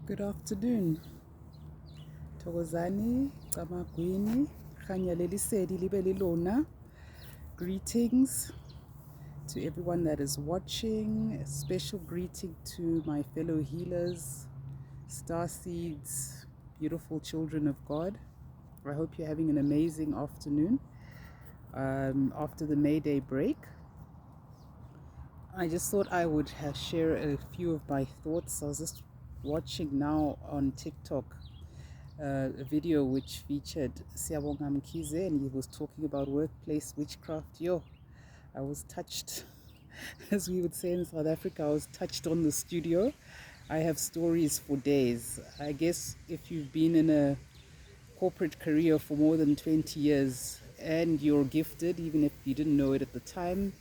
Good afternoon. Thokozani, Camagwini, Khanyalelisedi Libelilona. Greetings to everyone that is watching. A special greeting to my fellow healers, star seeds, beautiful children of God. I hope you're having an amazing afternoon after the May Day break. I just thought I would share a few of my thoughts. I was just watching now on TikTok a video which featured Siyabonga Mkhize, and he was talking about workplace witchcraft. I was touched. As we would say in South Africa, I was touched on the studio. I have stories for days. I guess if you've been in a corporate career for more than 20 years and you're gifted, even if you didn't know it at the time,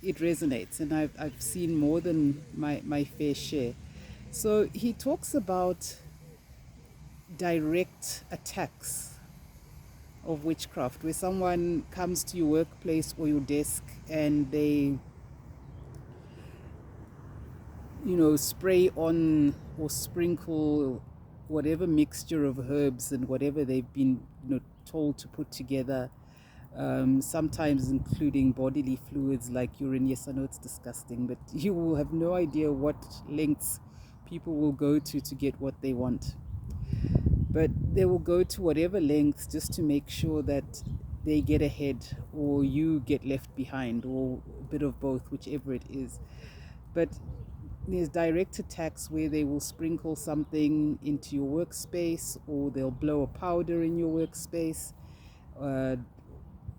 it resonates, and I've seen more than my fair share. So he talks about direct attacks of witchcraft, where someone comes to your workplace or your desk and they spray on or sprinkle whatever mixture of herbs and whatever they've been told to put together, sometimes including bodily fluids like urine. Yes, I know it's disgusting, but you will have no idea what lengths people will go to get what they want. But they will go to whatever lengths just to make sure that they get ahead or you get left behind, or a bit of both, whichever it is. But there's direct attacks where they will sprinkle something into your workspace, or they'll blow a powder in your workspace,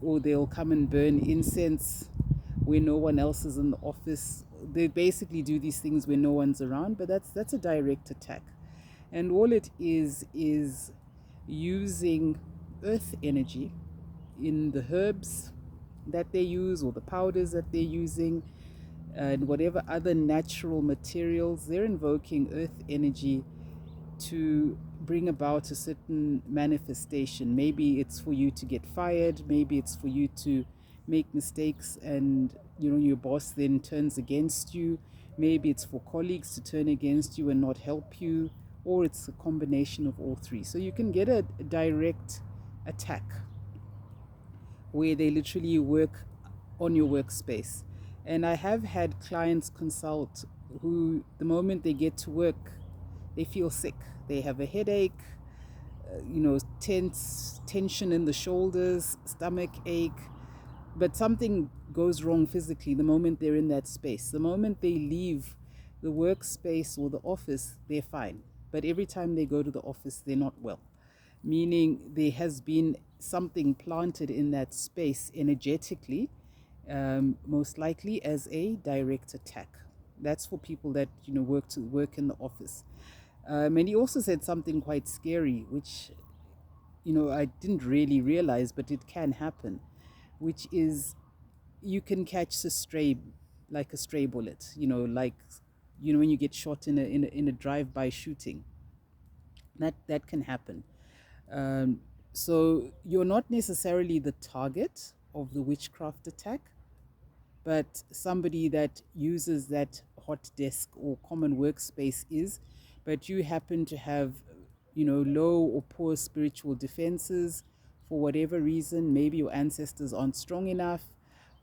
or they'll come and burn incense where no one else is in the office. They basically do these things when no one's around, but that's a direct attack. And all it is using earth energy in the herbs that they use, or the powders that they're using, and whatever other natural materials. They're invoking earth energy to bring about a certain manifestation. Maybe it's for you to get fired, maybe it's for you to make mistakes and your boss then turns against you, maybe it's for colleagues to turn against you and not help you, or it's a combination of all three. So you can get a direct attack where they literally work on your workspace. And I have had clients consult who, the moment they get to work, they feel sick. They have a headache, tension in the shoulders, stomach ache, but something goes wrong physically the moment they're in that space. The moment they leave the workspace or the office, they're fine. But every time they go to the office, they're not well, meaning there has been something planted in that space energetically, most likely as a direct attack. That's for people that work in the office. And he also said something quite scary, which I didn't really realize, but it can happen, which is you can catch a stray bullet, like when you get shot in a drive-by shooting. That can happen. So you're not necessarily the target of the witchcraft attack, but somebody that uses that hot desk or common workspace is, but you happen to have low or poor spiritual defenses for whatever reason. Maybe your ancestors aren't strong enough,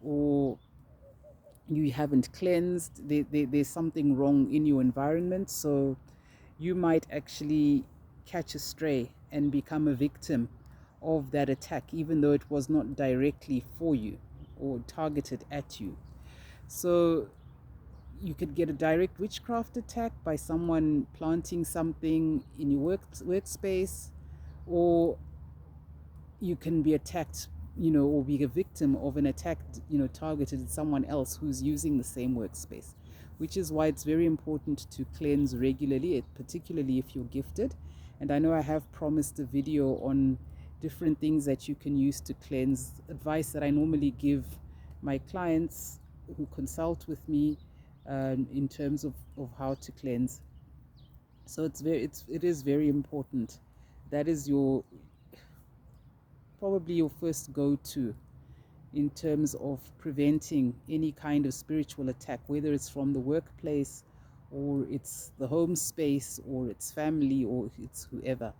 or you haven't cleansed. There's something wrong in your environment, so you might actually catch a stray and become a victim of that attack, even though it was not directly for you or targeted at you. So you could get a direct witchcraft attack by someone planting something in your workspace, or you can be attacked, or be a victim of an attack, targeted at someone else who's using the same workspace, which is why it's very important to cleanse regularly, particularly if you're gifted. And I know I have promised a video on different things that you can use to cleanse, advice that I normally give my clients who consult with me in terms of how to cleanse. So it is very important. That is probably your first go-to in terms of preventing any kind of spiritual attack, whether it's from the workplace or it's the home space, or it's family, or it's whoever.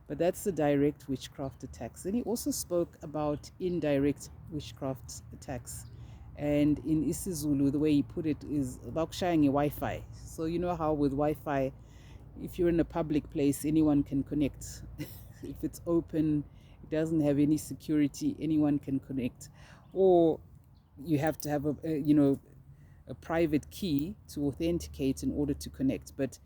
But that's the direct witchcraft attacks. Then he also spoke about indirect witchcraft attacks. And in isiZulu, the way he put it is about sharing a Wi-Fi. So you know how with Wi-Fi, if you're in a public place, anyone can connect. If it's open, it doesn't have any security, anyone can connect. Or you have to have a private key to authenticate in order to connect. But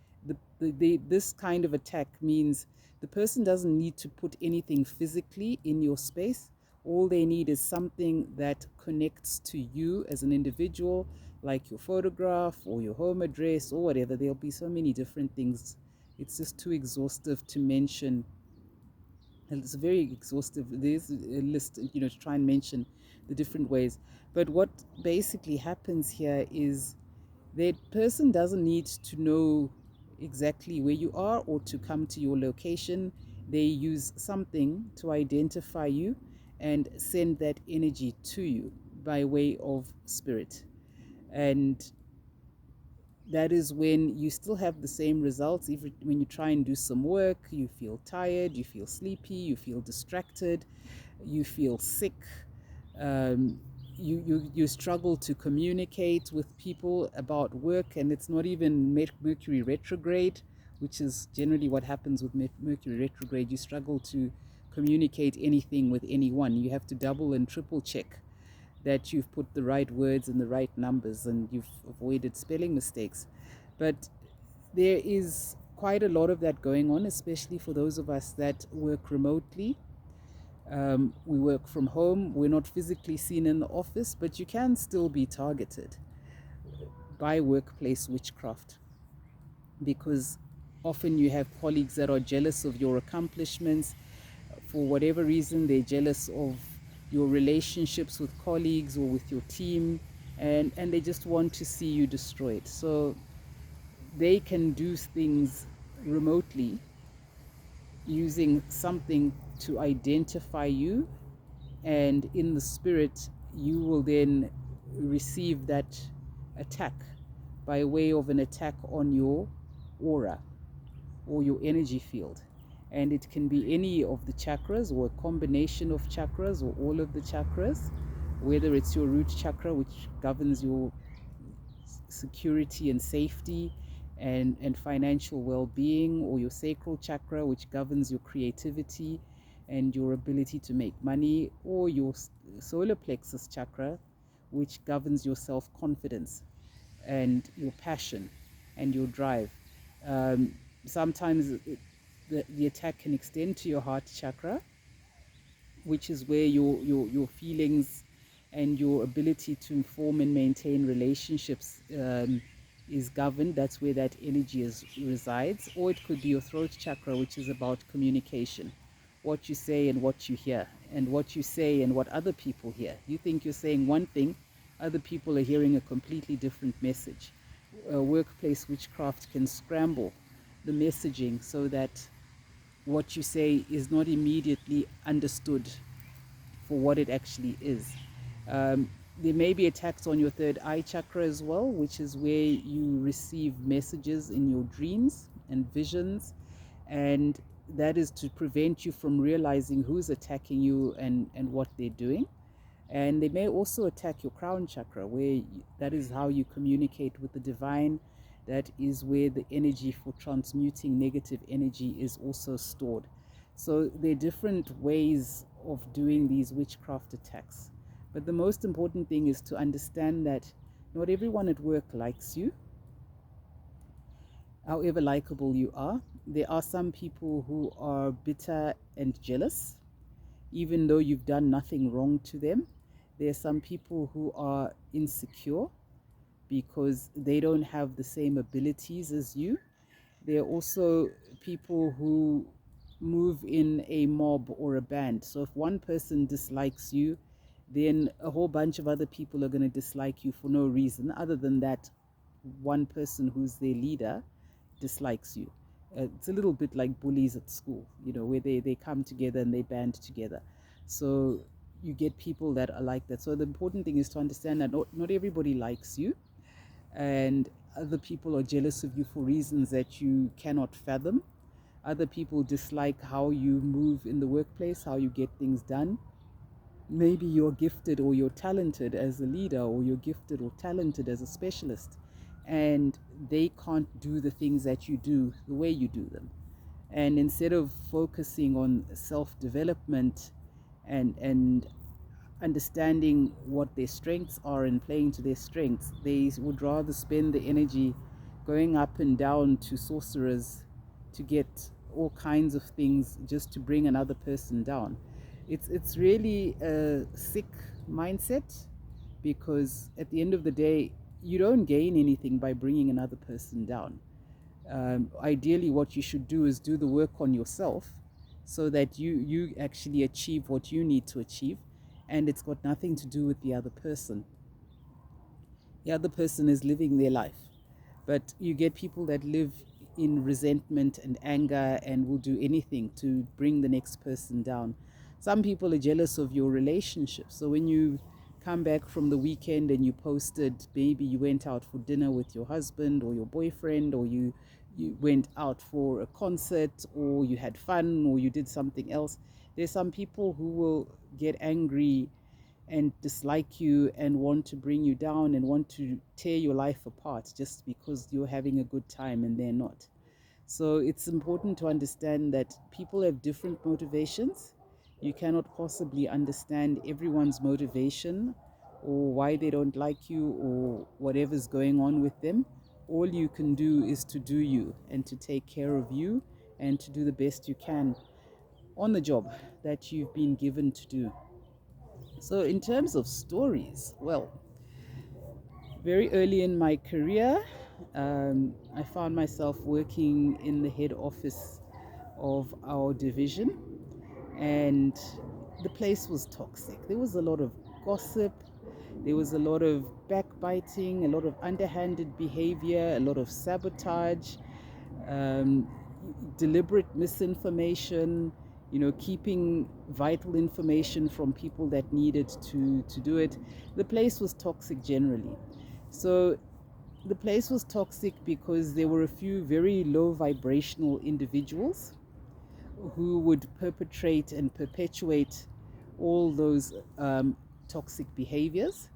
this kind of attack means the person doesn't need to put anything physically in your space. All they need is something that connects to you as an individual, like your photograph or your home address or whatever. There'll be so many different things. It's just too exhaustive to mention. And it's very exhaustive. There's a list, to try and mention the different ways. But what basically happens here is that person doesn't need to know exactly where you are or to come to your location. They use something to identify you and send that energy to you by way of spirit. And that is when you still have the same results. Even when you try and do some work, you feel tired, you feel sleepy, you feel distracted, you feel sick. You struggle to communicate with people about work, and it's not even Mercury retrograde, which is generally what happens with Mercury retrograde. You struggle to communicate anything with anyone. You have to double and triple check that you've put the right words and the right numbers and you've avoided spelling mistakes. But there is quite a lot of that going on, especially for those of us that work remotely. We work from home. We're not physically seen in the office, but you can still be targeted by workplace witchcraft, because often you have colleagues that are jealous of your accomplishments. For whatever reason, they're jealous of your relationships with colleagues or with your team, and they just want to see you destroyed. So they can do things remotely using something to identify you, and in the spirit you will then receive that attack by way of an attack on your aura or your energy field. And it can be any of the chakras or a combination of chakras or all of the chakras, whether it's your root chakra, which governs your security and safety and financial well-being, or your sacral chakra, which governs your creativity and your ability to make money, or your solar plexus chakra, which governs your self-confidence and your passion and your drive. Sometimes the attack can extend to your heart chakra, which is where your feelings and your ability to form and maintain relationships is governed. That's where that energy resides. Or it could be your throat chakra, which is about communication, what you say and what you hear, and what you say and what other people hear. You think you're saying one thing, other people are hearing a completely different message. Workplace witchcraft can scramble the messaging so that what you say is not immediately understood for what it actually is. There may be attacks on your third eye chakra as well, which is where you receive messages in your dreams and visions, and that is to prevent you from realizing who's attacking you and what they're doing. And they may also attack your crown chakra, where that is how you communicate with the divine. That is where the energy for transmuting negative energy is also stored. So there are different ways of doing these witchcraft attacks. But the most important thing is to understand that not everyone at work likes you, however likable you are. There are some people who are bitter and jealous, even though you've done nothing wrong to them. There are some people who are insecure because they don't have the same abilities as you. There are also people who move in a mob or a band. So if one person dislikes you, then a whole bunch of other people are going to dislike you for no reason other than that one person who's their leader dislikes you. It's a little bit like bullies at school, where they come together and they band together. So you get people that are like that. So the important thing is to understand that not everybody likes you. And Other people are jealous of you for reasons that you cannot fathom. Other people dislike how you move in the workplace, how you get things done. Maybe you're gifted or you're talented as a leader, or you're gifted or talented as a specialist, and they can't do the things that you do the way you do them. And instead of focusing on self-development and understanding what their strengths are and playing to their strengths, they would rather spend the energy going up and down to sorcerers to get all kinds of things just to bring another person down. It's really a sick mindset, because at the end of the day, you don't gain anything by bringing another person down. Ideally, what you should do is do the work on yourself, so that you actually achieve what you need to achieve, and it's got nothing to do with the other person. The other person is living their life. But you get people that live in resentment and anger and will do anything to bring the next person down. Some people are jealous of your relationship. So when you come back from the weekend and you posted, maybe you went out for dinner with your husband or your boyfriend, or you went out for a concert, or you had fun, or you did something else, there's some people who will get angry and dislike you and want to bring you down and want to tear your life apart just because you're having a good time and they're not. So it's important to understand that people have different motivations. You cannot possibly understand everyone's motivation or why they don't like you or whatever's going on with them. All you can do is to do you and to take care of you and to do the best you can on the job that you've been given to do. So, in terms of stories, well, very early in my career, I found myself working in the head office of our division, and the place was toxic. There was a lot of gossip, there was a lot of backbiting, a lot of underhanded behavior, a lot of sabotage, um, deliberate misinformation, keeping vital information from people that needed to do it. The place was toxic generally. So the place was toxic because there were a few very low vibrational individuals who would perpetrate and perpetuate all those toxic behaviors.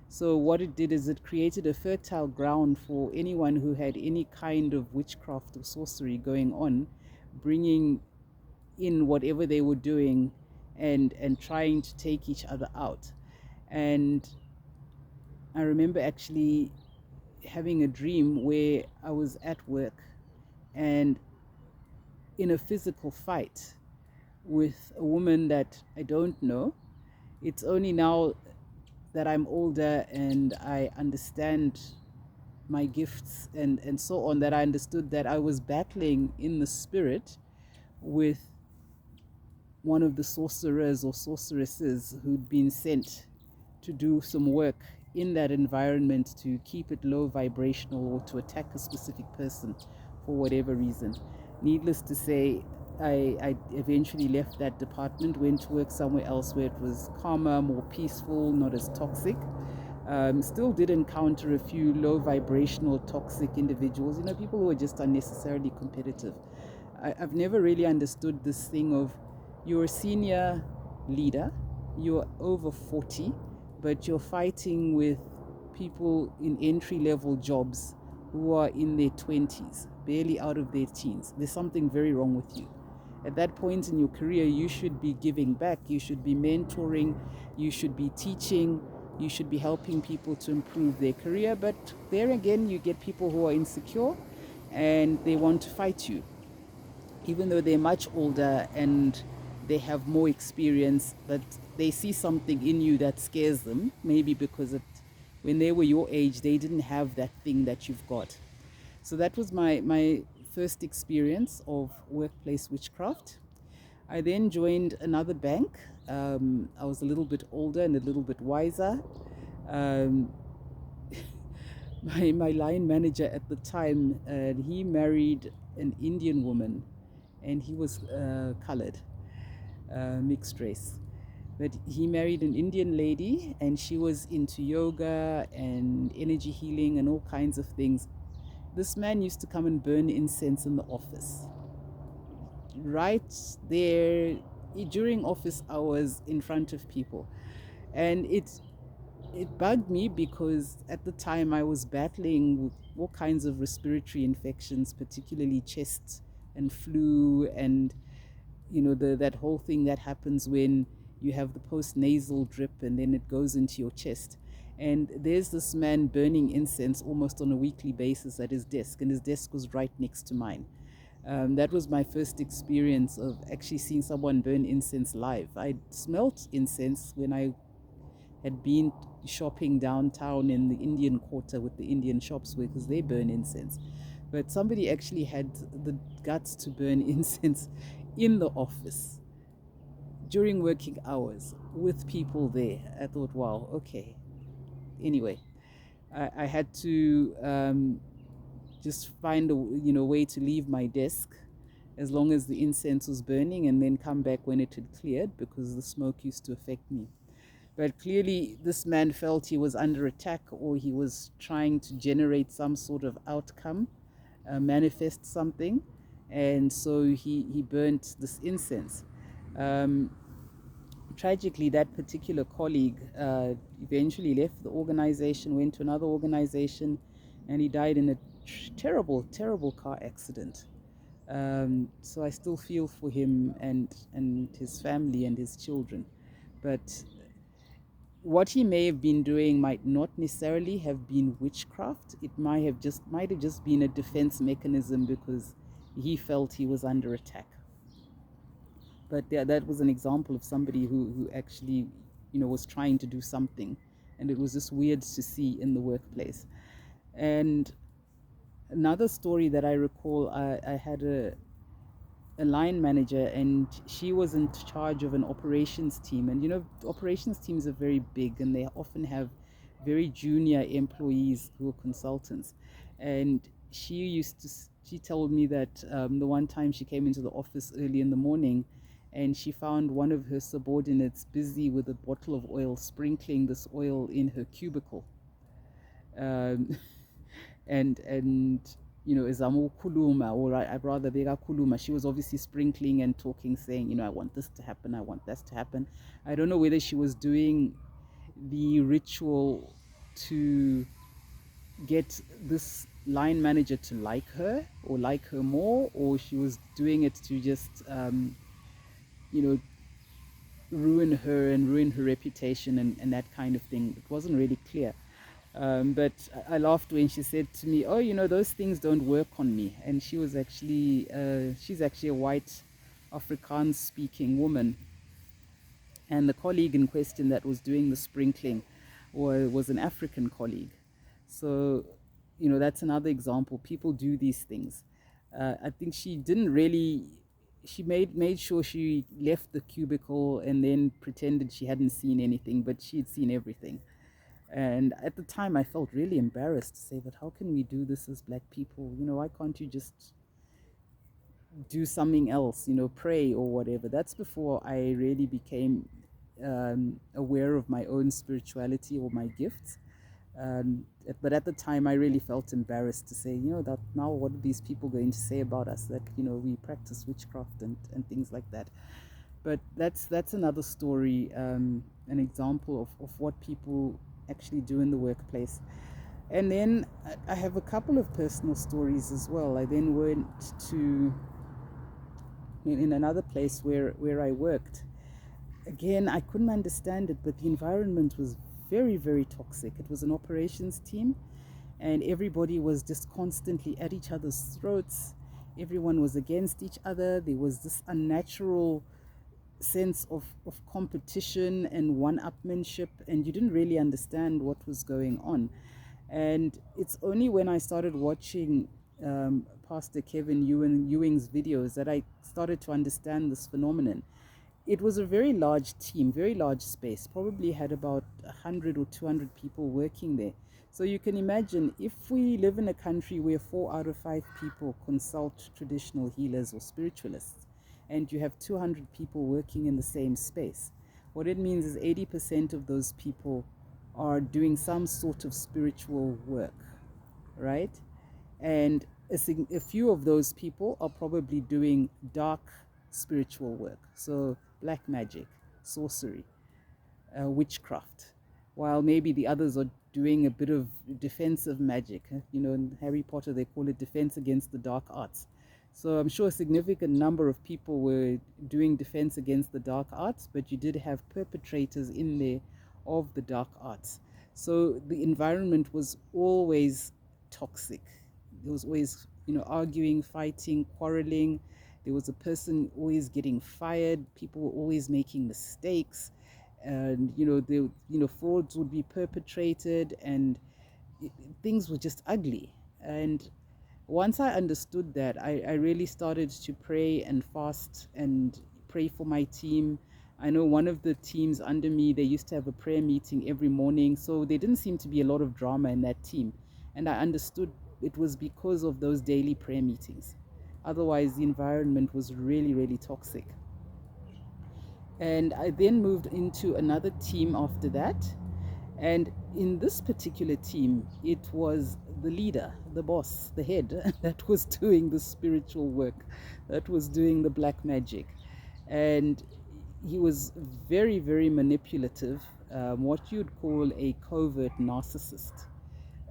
So what it did is it created a fertile ground for anyone who had any kind of witchcraft or sorcery going on, bringing in whatever they were doing and trying to take each other out. And I remember actually having a dream where I was at work and in a physical fight with a woman that I don't know. It's only now that I'm older and I understand my gifts and so on, that I understood that I was battling in the spirit with one of the sorcerers or sorceresses who'd been sent to do some work in that environment to keep it low vibrational or to attack a specific person for whatever reason. Needless to say, I eventually left that department, went to work somewhere else where it was calmer, more peaceful, not as toxic. Still did encounter a few low vibrational toxic individuals, people who are just unnecessarily competitive. I've never really understood this thing of, you're a senior leader, you're over 40, but you're fighting with people in entry-level jobs who are in their 20s, barely out of their teens. There's something very wrong with you. At that point in your career, you should be giving back, you should be mentoring, you should be teaching, you should be helping people to improve their career. But there again, you get people who are insecure and they want to fight you, even though they're much older and they have more experience, but they see something in you that scares them, maybe because when they were your age, they didn't have that thing that you've got. So that was my first experience of workplace witchcraft. I then joined another bank. I was a little bit older and a little bit wiser. My line manager at the time, he married an Indian woman, and he was colored, mixed race. But he married an Indian lady, and she was into yoga and energy healing and all kinds of things. This man used to come and burn incense in the office, right there during office hours in front of people. And it bugged me because at the time I was battling with all kinds of respiratory infections, particularly chest and flu, and that whole thing that happens when you have the post-nasal drip and then it goes into your chest. And there's this man burning incense almost on a weekly basis at his desk, and his desk was right next to mine. That was my first experience of actually seeing someone burn incense live. I smelt incense when I had been shopping downtown in the Indian quarter with the Indian shops, because they burn incense. But somebody actually had the guts to burn incense in the office during working hours with people there. I thought, wow, okay. Anyway, I had to just find a way to leave my desk as long as the incense was burning, and then come back when it had cleared, because the smoke used to affect me. But clearly this man felt he was under attack, or he was trying to generate some sort of outcome, manifest something, and so he burnt this incense. Tragically, that particular colleague eventually left the organization, went to another organization, and he died in a terrible, terrible car accident. So I still feel for him and his family and his children. But what he may have been doing might not necessarily have been witchcraft. It might have just been a defense mechanism, because he felt he was under attack. But yeah, that was an example of somebody who actually, was trying to do something, and it was just weird to see in the workplace. And another story that I recall, I had a line manager, and she was in charge of an operations team. And operations teams are very big, and they often have very junior employees who are consultants. And she told me that the one time she came into the office early in the morning, and she found one of her subordinates busy with a bottle of oil, sprinkling this oil in her cubicle. And Ezamu Kuluma, or I'd rather Bega Kuluma, she was obviously sprinkling and talking, saying, I want this to happen, I want that to happen. I don't know whether she was doing the ritual to get this line manager to like her, or like her more, or she was doing it to just, ruin her and ruin her reputation, and that kind of thing. It wasn't really clear. But I laughed when she said to me, oh, those things don't work on me. And she's actually a white Afrikaans speaking woman. And the colleague in question that was doing the sprinkling was an African colleague. So, that's another example. People do these things. I think she didn't really, she made sure she left the cubicle and then pretended she hadn't seen anything, but she had seen everything. And at the time, I felt really embarrassed to say, but how can we do this as Black people? Why can't you just do something else, pray or whatever? That's before I really became aware of my own spirituality or my gifts. But at the time, I really felt embarrassed to say, that now what are these people going to say about us, that, we practice witchcraft and things like that. But that's another story, an example of what people actually do in the workplace. And then I have a couple of personal stories as well. I then went to in another place where I worked. Again, I couldn't understand it, but the environment was very, very toxic. It was an operations team, and everybody was just constantly at each other's throats. Everyone was against each other. There was this unnatural sense of competition and one-upmanship, and you didn't really understand what was going on. And it's only when I started watching Pastor Kevin Ewing's videos that I started to understand this phenomenon. It was a very large team, very large space, probably had about 100 or 200 people working there. So you can imagine, if we live in a country where 4 out of 5 people consult traditional healers or spiritualists, and you have 200 people working in the same space, what it means is 80% of those people are doing some sort of spiritual work, right? And a few of those people are probably doing dark spiritual work. So black magic, sorcery, witchcraft, while maybe the others are doing a bit of defensive magic. You know, in Harry Potter, they call it defense against the dark arts. So I'm sure a significant number of people were doing defense against the dark arts, but you did have perpetrators in there of the dark arts. So the environment was always toxic. There was always, arguing, fighting, quarreling. There was a person always getting fired. People were always making mistakes, and frauds would be perpetrated, and things were just ugly. And once I understood that, I really started to pray and fast and pray for my team. I know one of the teams under me, they used to have a prayer meeting every morning, so there didn't seem to be a lot of drama in that team. And I understood it was because of those daily prayer meetings. Otherwise, the environment was really, really toxic. And I then moved into another team after that. And in this particular team, it was the leader, the boss, the head that was doing the spiritual work, that was doing the black magic. And he was very, very manipulative, what you'd call a covert narcissist.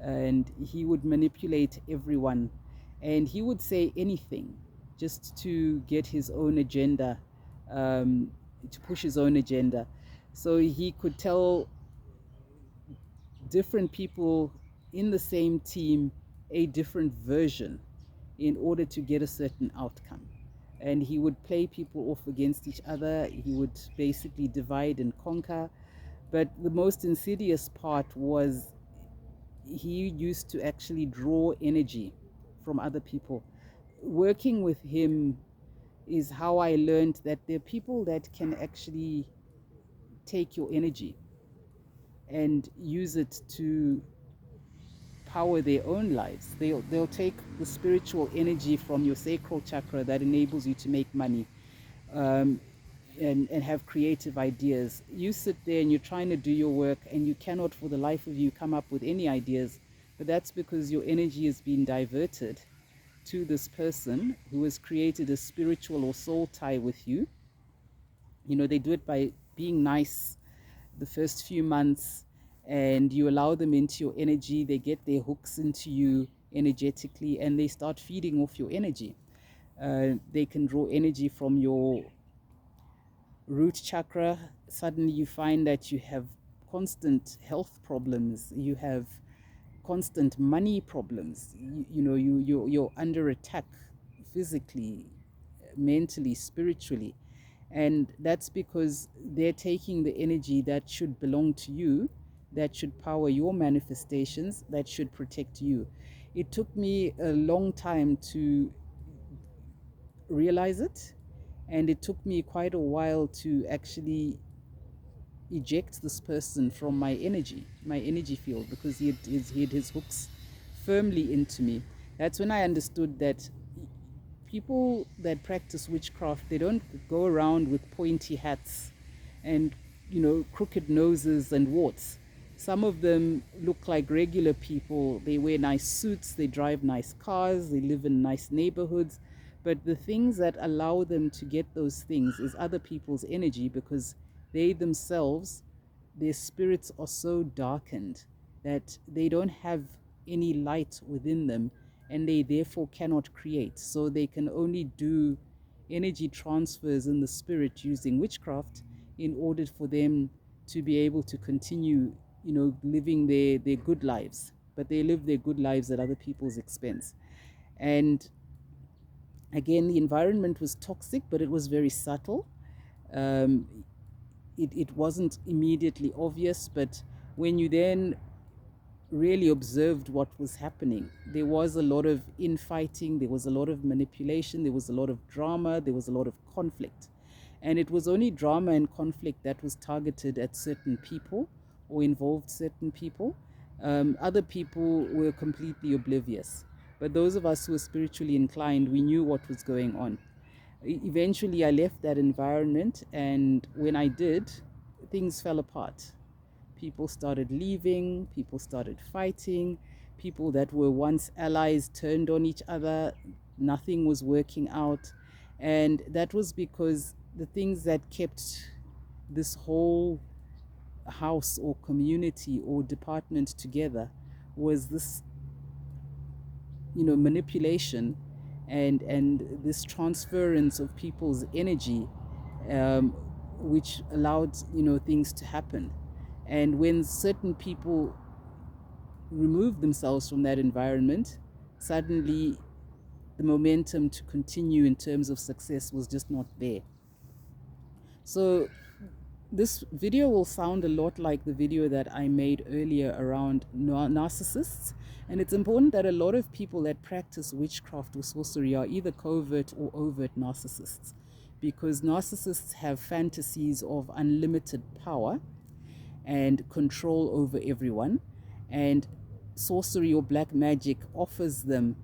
And he would manipulate everyone. And he would say anything just to get his own agenda, to push his own agenda. So he could tell different people in the same team a different version in order to get a certain outcome. And he would play people off against each other. He would basically divide and conquer. But the most insidious part was he used to actually draw energy from other people. Working with him is how I learned that there are people that can actually take your energy and use it to power their own lives. They'll take the spiritual energy from your sacral chakra that enables you to make money, and have creative ideas. You sit there and you're trying to do your work, and you cannot for the life of you come up with any ideas, but that's because your energy is being diverted to this person who has created a spiritual or soul tie with you. They do it by being nice the first few months, and you allow them into your energy. They get their hooks into you energetically, and they start feeding off your energy. They can draw energy from your root chakra. Suddenly you find that you have constant health problems, you have constant money problems. You're under attack physically, mentally, spiritually. And that's because they're taking the energy that should belong to you, that should power your manifestations, that should protect you. It took me a long time to realize it, and it took me quite a while to actually eject this person from my energy field, because he had his hooks firmly into me. That's when I understood that people that practice witchcraft, they don't go around with pointy hats and crooked noses and warts. Some of them look like regular people. They wear nice suits, they drive nice cars, they live in nice neighborhoods. But the things that allow them to get those things is other people's energy, because they themselves, their spirits are so darkened that they don't have any light within them, and they therefore cannot create. So they can only do energy transfers in the spirit using witchcraft in order for them to be able to continue, living their good lives. But they live their good lives at other people's expense. And again, the environment was toxic, but it was very subtle. It wasn't immediately obvious, but when you then really observed what was happening, there was a lot of infighting, there was a lot of manipulation, there was a lot of drama, there was a lot of conflict. And it was only drama and conflict that was targeted at certain people or involved certain people. Other people were completely oblivious. But those of us who were spiritually inclined, we knew what was going on. Eventually, I left that environment, and when I did, things fell apart. People started leaving, people started fighting, People that were once allies turned on each other. Nothing was working out. And that was because the things that kept this whole house or community or department together was this, manipulation and this transference of people's energy, um, which allowed, things to happen. And when certain people removed themselves from that environment, suddenly the momentum to continue in terms of success was just not there. So this video will sound a lot like the video that I made earlier around narcissists. And it's important that a lot of people that practice witchcraft or sorcery are either covert or overt narcissists, because narcissists have fantasies of unlimited power and control over everyone. And sorcery or black magic offers them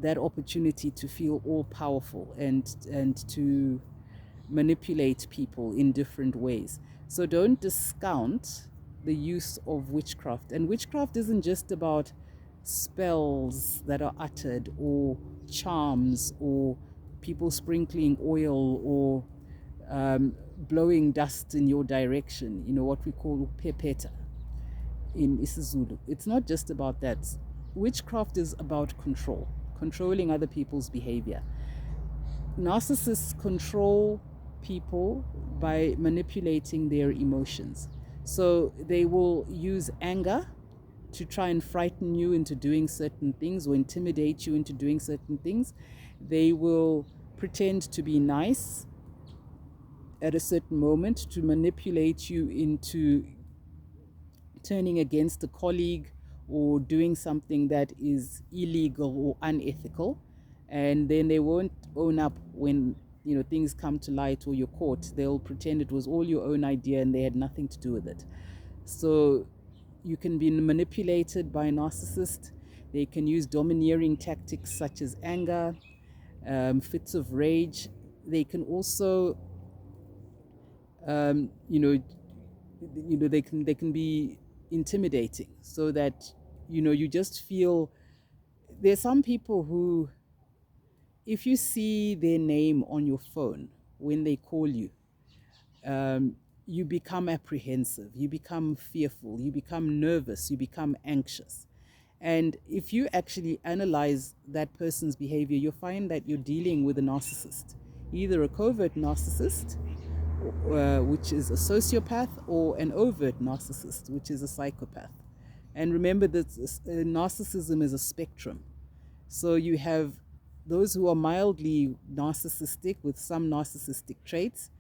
that opportunity to feel all powerful and to manipulate people in different ways. So don't discount the use of witchcraft. And witchcraft isn't just about spells that are uttered or charms or people sprinkling oil or blowing dust in your direction, what we call pepeta in isiZulu. It's not just about that. Witchcraft is about control, controlling other people's behavior. Narcissists control people by manipulating their emotions. So they will use anger to try and frighten you into doing certain things or intimidate you into doing certain things. They will pretend to be nice at a certain moment to manipulate you into turning against a colleague or doing something that is illegal or unethical. And then they won't own up when things come to light or you're caught. They'll pretend it was all your own idea and they had nothing to do with it. So you can be manipulated by a narcissist. They can use domineering tactics such as anger, fits of rage. They can also they can be intimidating, so that you just feel. There's some people who, if you see their name on your phone when they call you, you become apprehensive, you become fearful, you become nervous, you become anxious. And if you actually analyze that person's behavior, you'll find that you're dealing with a narcissist, either a covert narcissist, which is a sociopath, or an overt narcissist, which is a psychopath. And remember that narcissism is a spectrum. So you have those who are mildly narcissistic with some narcissistic traits,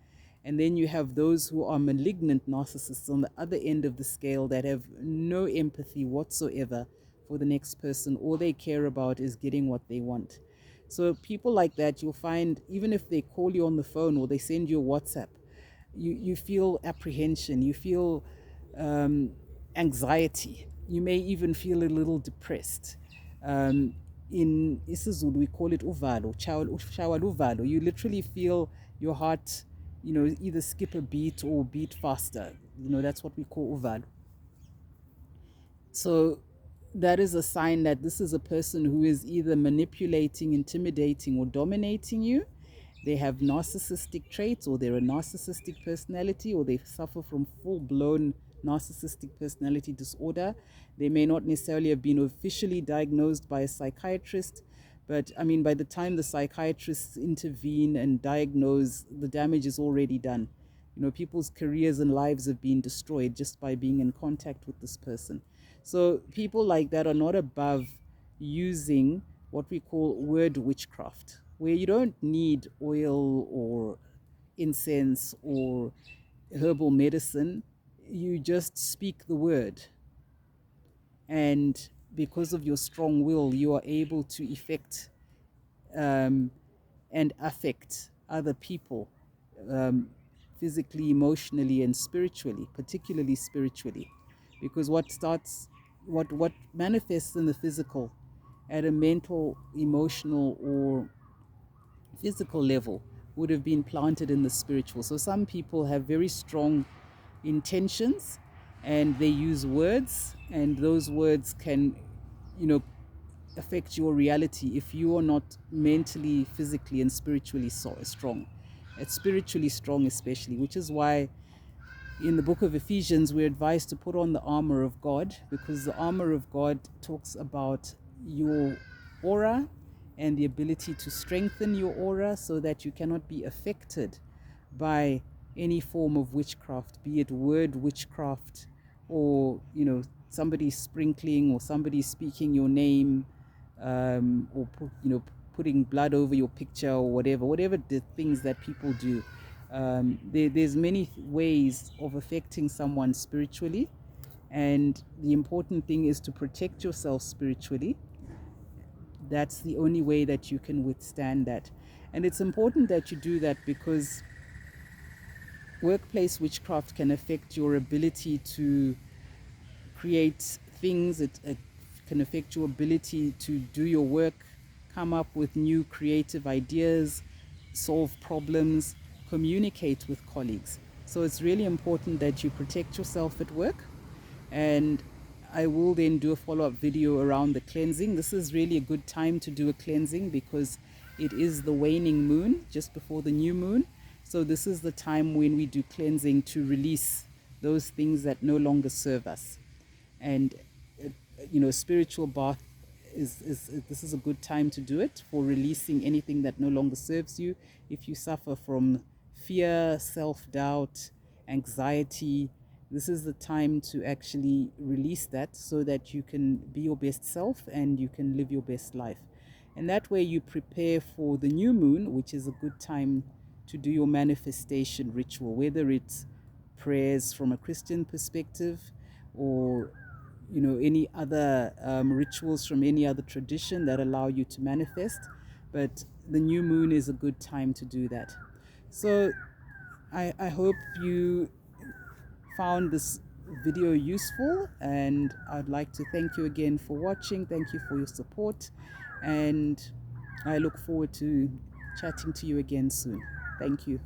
and then you have those who are malignant narcissists on the other end of the scale that have no empathy whatsoever for the next person. All they care about is getting what they want. So people like that, you'll find, even if they call you on the phone or they send you a WhatsApp, you feel apprehension, you feel anxiety. You may even feel a little depressed. In isiZulu, we call it uvalo, shawal uvalo. You literally feel your heart, either skip a beat or beat faster. That's what we call uvalo. So that is a sign that this is a person who is either manipulating, intimidating, or dominating you. They have narcissistic traits, or they're a narcissistic personality, or they suffer from full-blown narcissistic personality disorder. They may not necessarily have been officially diagnosed by a psychiatrist, but by the time the psychiatrists intervene and diagnose, the damage is already done. People's careers and lives have been destroyed just by being in contact with this person. So people like that are not above using what we call word witchcraft, where you don't need oil or incense or herbal medicine. You just speak the word. And because of your strong will, you are able to effect and affect other people physically, emotionally, and spiritually, particularly spiritually. Because what manifests in the physical at a mental, emotional, or physical level would have been planted in the spiritual. So some people have very strong intentions and they use words, and those words can affect your reality if you are not mentally, physically, and spiritually strong. It's spiritually strong, especially, which is why in the book of Ephesians, we're advised to put on the armor of God, because the armor of God talks about your aura and the ability to strengthen your aura so that you cannot be affected by any form of witchcraft, be it word witchcraft or, somebody sprinkling or somebody speaking your name, or putting blood over your picture or whatever the things that people do. There's many ways of affecting someone spiritually, and the important thing is to protect yourself spiritually. That's the only way that you can withstand that. And it's important that you do that, because workplace witchcraft can affect your ability to create things. It can affect your ability to do your work, come up with new creative ideas, solve problems, communicate with colleagues. So it's really important that you protect yourself at work. And I will then do a follow-up video around the cleansing. This is really a good time to do a cleansing because it is the waning moon, just before the new moon. So this is the time when we do cleansing to release those things that no longer serve us. And spiritual bath is this is a good time to do it for releasing anything that no longer serves you. If you suffer from fear, self-doubt, anxiety, this is the time to actually release that so that you can be your best self and you can live your best life. And that way you prepare for the new moon, which is a good time to do your manifestation ritual, whether it's prayers from a Christian perspective or any other rituals from any other tradition that allow you to manifest. But the new moon is a good time to do that. So I hope you found this video useful, and I'd like to thank you again for watching. Thank you for your support, and I look forward to chatting to you again soon. Thank you.